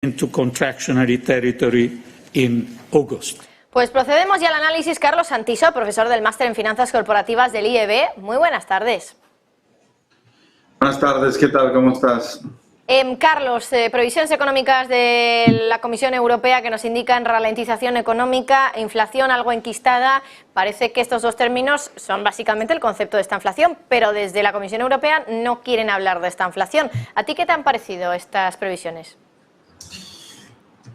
into contractionary territory in August. Pues procedemos ya al análisis. Carlos Santiso, profesor del Máster en Finanzas Corporativas del IEB. Muy buenas tardes. Buenas tardes, ¿qué tal? ¿Cómo estás? Carlos, previsiones económicas de la Comisión Europea que nos indican ralentización económica, inflación algo enquistada. Parece que estos dos términos son básicamente el concepto de esta inflación, pero desde la Comisión Europea no quieren hablar de esta inflación. ¿A ti qué te han parecido estas previsiones?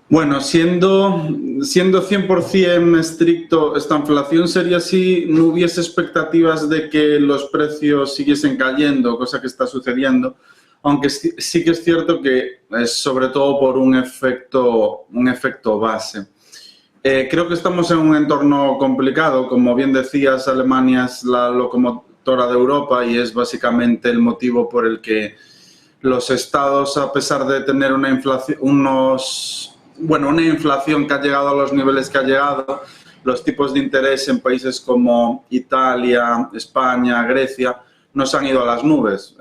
Bueno, siendo 100% estricto, esta inflación sería si no hubiese expectativas de que los precios siguiesen cayendo, cosa que está sucediendo, aunque sí que es cierto que es sobre todo por un efecto base. Creo que estamos en un entorno complicado. Como bien decías, Alemania es la locomotora de Europa y es básicamente el motivo por el que los estados, a pesar de tener una inflación que ha llegado a los niveles que ha llegado, los tipos de interés en países como Italia, España, Grecia, no se han ido a las nubes.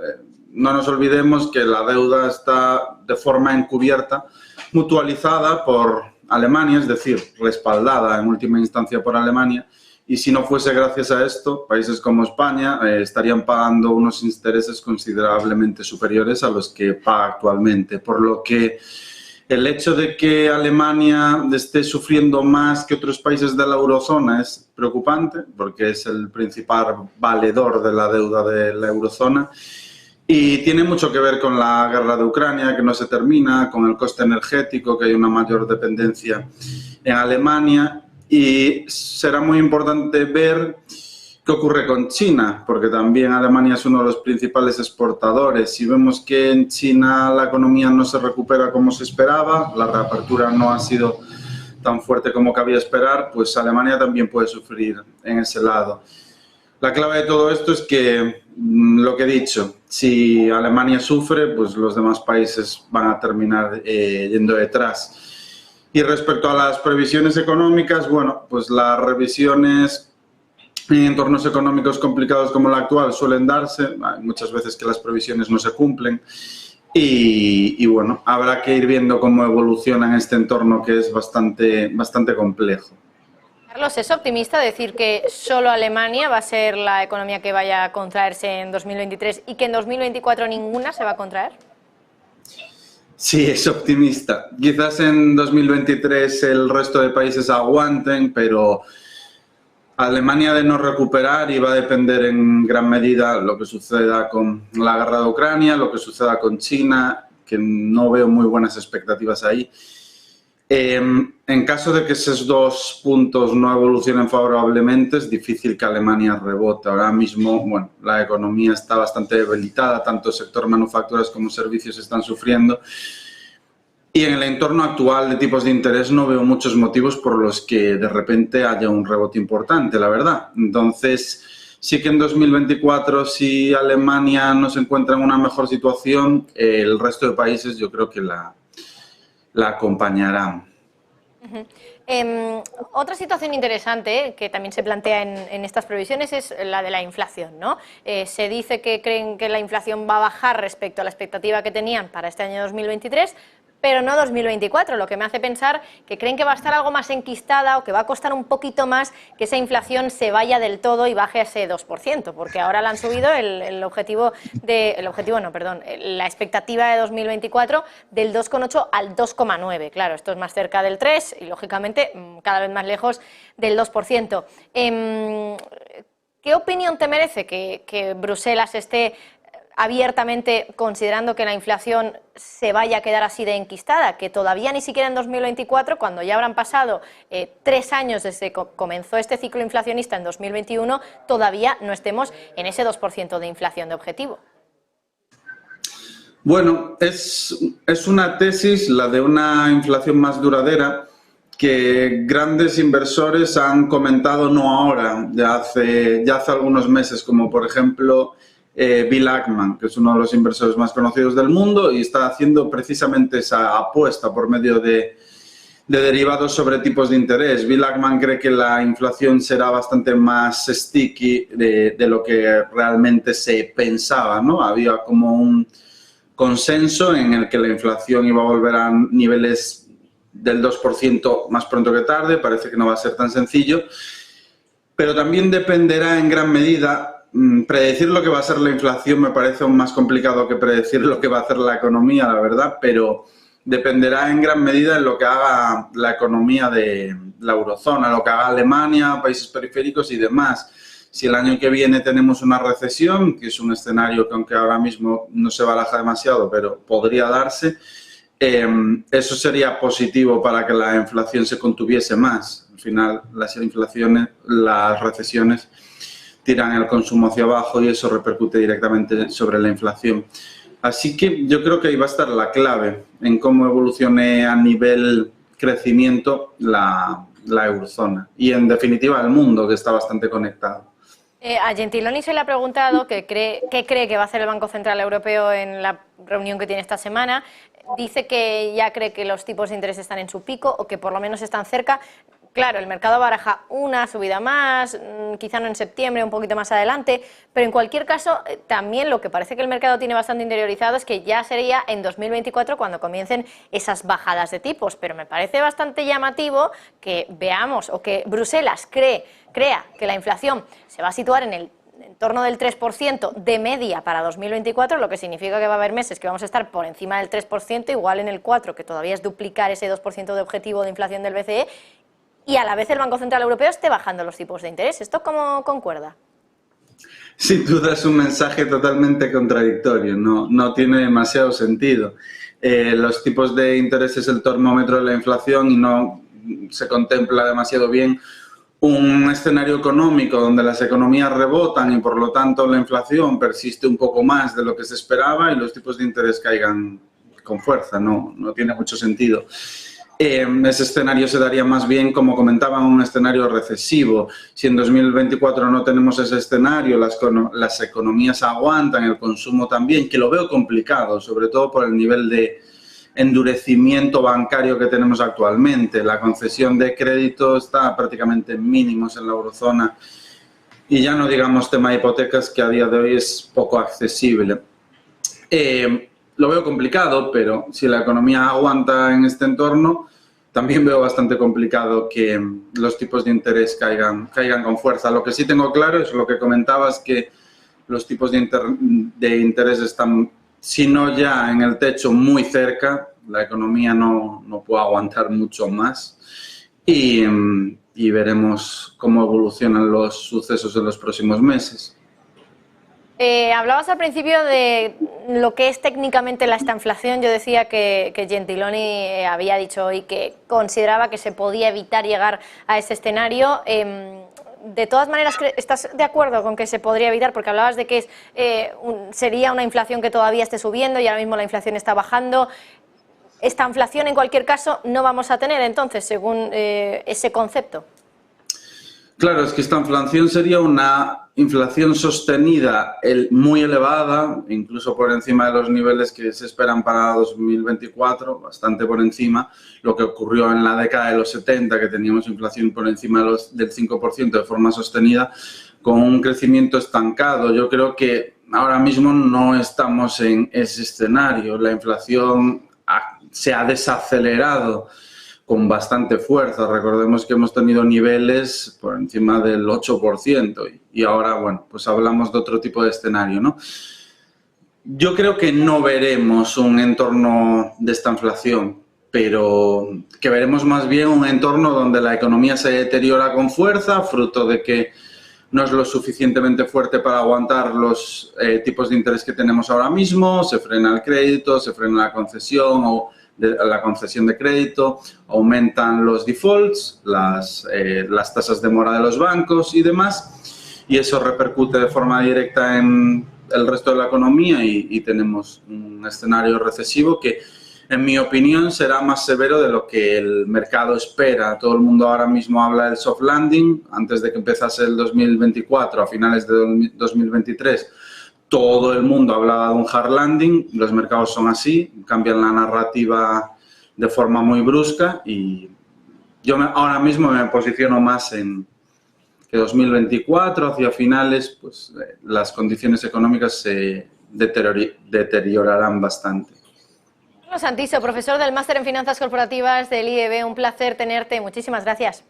No nos olvidemos que la deuda está de forma encubierta, mutualizada por Alemania, es decir, respaldada en última instancia por Alemania, y si no fuese gracias a esto, países como España estarían pagando unos intereses considerablemente superiores a los que paga actualmente, por lo que el hecho de que Alemania esté sufriendo más que otros países de la eurozona es preocupante, porque es el principal valedor de la deuda de la eurozona. Y tiene mucho que ver con la guerra de Ucrania, que no se termina, con el coste energético, que hay una mayor dependencia en Alemania. Y será muy importante ver qué ocurre con China, porque también Alemania es uno de los principales exportadores. Si vemos que en China la economía no se recupera como se esperaba, la reapertura no ha sido tan fuerte como cabía esperar, pues Alemania también puede sufrir en ese lado. La clave de todo esto es que, lo que he dicho, si Alemania sufre, pues los demás países van a terminar yendo detrás. Y respecto a las previsiones económicas, bueno, pues las revisiones en entornos económicos complicados como el actual suelen darse. Hay muchas veces que las previsiones no se cumplen. Y bueno, habrá que ir viendo cómo evoluciona en este entorno que es bastante complejo. Carlos, ¿es optimista decir que solo Alemania va a ser la economía que vaya a contraerse en 2023 y que en 2024 ninguna se va a contraer? Sí, es optimista. Quizás en 2023 el resto de países aguanten, pero Alemania de no recuperar y va a depender en gran medida lo que suceda con la guerra de Ucrania, lo que suceda con China, que no veo muy buenas expectativas ahí. En caso de que esos dos puntos no evolucionen favorablemente, es difícil que Alemania rebote. Ahora mismo, bueno, la economía está bastante debilitada, tanto el sector manufacturas como servicios están sufriendo. Y en el entorno actual de tipos de interés no veo muchos motivos por los que de repente haya un rebote importante, la verdad. Entonces, sí que en 2024, si Alemania no se encuentra en una mejor situación, el resto de países yo creo que la acompañarán. Otra situación interesante que también se plantea en estas previsiones es la de la inflación, ¿no? Se dice que creen que la inflación va a bajar respecto a la expectativa que tenían para este año 2023, pero no 2024, lo que me hace pensar que creen que va a estar algo más enquistada o que va a costar un poquito más que esa inflación se vaya del todo y baje a ese 2%, porque ahora le han subido la expectativa de 2024 del 2,8 al 2,9. Claro, esto es más cerca del 3 y, lógicamente, cada vez más lejos del 2%. ¿Qué opinión te merece que Bruselas esté abiertamente considerando que la inflación se vaya a quedar así de enquistada, que todavía ni siquiera en 2024, cuando ya habrán pasado 3 años desde que comenzó este ciclo inflacionista en 2021, todavía no estemos en ese 2% de inflación de objetivo? Bueno, es una tesis, la de una inflación más duradera, que grandes inversores han comentado no ahora, ya hace algunos meses, como por ejemplo Bill Ackman, que es uno de los inversores más conocidos del mundo y está haciendo precisamente esa apuesta por medio de derivados sobre tipos de interés. Bill Ackman cree que la inflación será bastante más sticky de lo que realmente se pensaba, ¿no? Había como consenso en el que la inflación iba a volver a niveles del 2% más pronto que tarde. Parece que no va a ser tan sencillo, pero también dependerá en gran medida. Predecir lo que va a ser la inflación me parece aún más complicado que predecir lo que va a hacer la economía, la verdad, pero dependerá en gran medida en lo que haga la economía de la eurozona, lo que haga Alemania, países periféricos y demás. Si el año que viene tenemos una recesión, que es un escenario que aunque ahora mismo no se baraja demasiado, pero podría darse, eso sería positivo para que la inflación se contuviese más. Al final, las recesiones tiran el consumo hacia abajo y eso repercute directamente sobre la inflación. Así que yo creo que ahí va a estar la clave en cómo evolucione a nivel crecimiento la eurozona y, en definitiva, el mundo, que está bastante conectado. A Gentiloni se le ha preguntado qué cree que va a hacer el Banco Central Europeo en la reunión que tiene esta semana. Dice que ya cree que los tipos de interés están en su pico o que por lo menos están cerca. Claro, el mercado baraja una subida más, quizá no en septiembre, un poquito más adelante, pero en cualquier caso también lo que parece que el mercado tiene bastante interiorizado es que ya sería en 2024 cuando comiencen esas bajadas de tipos, pero me parece bastante llamativo que veamos o que Bruselas crea que la inflación se va a situar en torno del 3% de media para 2024, lo que significa que va a haber meses que vamos a estar por encima del 3%, igual en el 4%, que todavía es duplicar ese 2% de objetivo de inflación del BCE, y a la vez el Banco Central Europeo esté bajando los tipos de interés. ¿Esto cómo concuerda? Sin duda es un mensaje totalmente contradictorio, no tiene demasiado sentido. Los tipos de interés es el termómetro de la inflación y no se contempla demasiado bien un escenario económico donde las economías rebotan y por lo tanto la inflación persiste un poco más de lo que se esperaba y los tipos de interés caigan con fuerza. No tiene mucho sentido. Ese escenario se daría más bien, como comentaban, un escenario recesivo. Si en 2024 no tenemos ese escenario, las economías aguantan, el consumo también, que lo veo complicado, sobre todo por el nivel de endurecimiento bancario que tenemos actualmente. La concesión de crédito está prácticamente en mínimos en la eurozona y ya no digamos tema de hipotecas, que a día de hoy es poco accesible. Lo veo complicado, pero si la economía aguanta en este entorno, también veo bastante complicado que los tipos de interés caigan con fuerza. Lo que sí tengo claro es lo que comentabas, que los tipos de interés están, si no ya en el techo, muy cerca. La economía no puede aguantar mucho más y veremos cómo evolucionan los sucesos en los próximos meses. Hablabas al principio de lo que es técnicamente la estanflación. Yo decía que Gentiloni había dicho hoy que consideraba que se podía evitar llegar a ese escenario. De todas maneras, ¿estás de acuerdo con que se podría evitar? Porque hablabas de que sería una inflación que todavía esté subiendo y ahora mismo la inflación está bajando. Esta inflación, en cualquier caso, no vamos a tener, entonces, según ese concepto. Claro, es que esta inflación sería una inflación sostenida muy elevada, incluso por encima de los niveles que se esperan para 2024, bastante por encima, lo que ocurrió en la década de los 70, que teníamos inflación por encima del 5% de forma sostenida, con un crecimiento estancado. Yo creo que ahora mismo no estamos en ese escenario. La inflación se ha desacelerado con bastante fuerza. Recordemos que hemos tenido niveles por encima del 8% y ahora, bueno, pues hablamos de otro tipo de escenario, ¿no? Yo creo que no veremos un entorno de esta inflación, pero que veremos más bien un entorno donde la economía se deteriora con fuerza, fruto de que no es lo suficientemente fuerte para aguantar los tipos de interés que tenemos ahora mismo, se frena el crédito, se frena la concesión de crédito, aumentan los defaults, las tasas de mora de los bancos y demás, y eso repercute de forma directa en el resto de la economía y tenemos un escenario recesivo que, en mi opinión, será más severo de lo que el mercado espera. Todo el mundo ahora mismo habla del soft landing. Antes de que empezase el 2024, a finales de 2023, todo el mundo hablaba de un hard landing. Los mercados son así, cambian la narrativa de forma muy brusca y yo ahora mismo me posiciono más en que 2024, hacia finales, pues las condiciones económicas se deteriorarán bastante. Carlos Santiso, profesor del Máster en Finanzas Corporativas del IEB, un placer tenerte. Muchísimas gracias.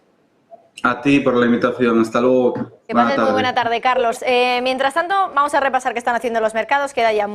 A ti por la invitación. Hasta luego. Que pases muy buena tarde, Carlos. Mientras tanto, vamos a repasar qué están haciendo los mercados. Queda ya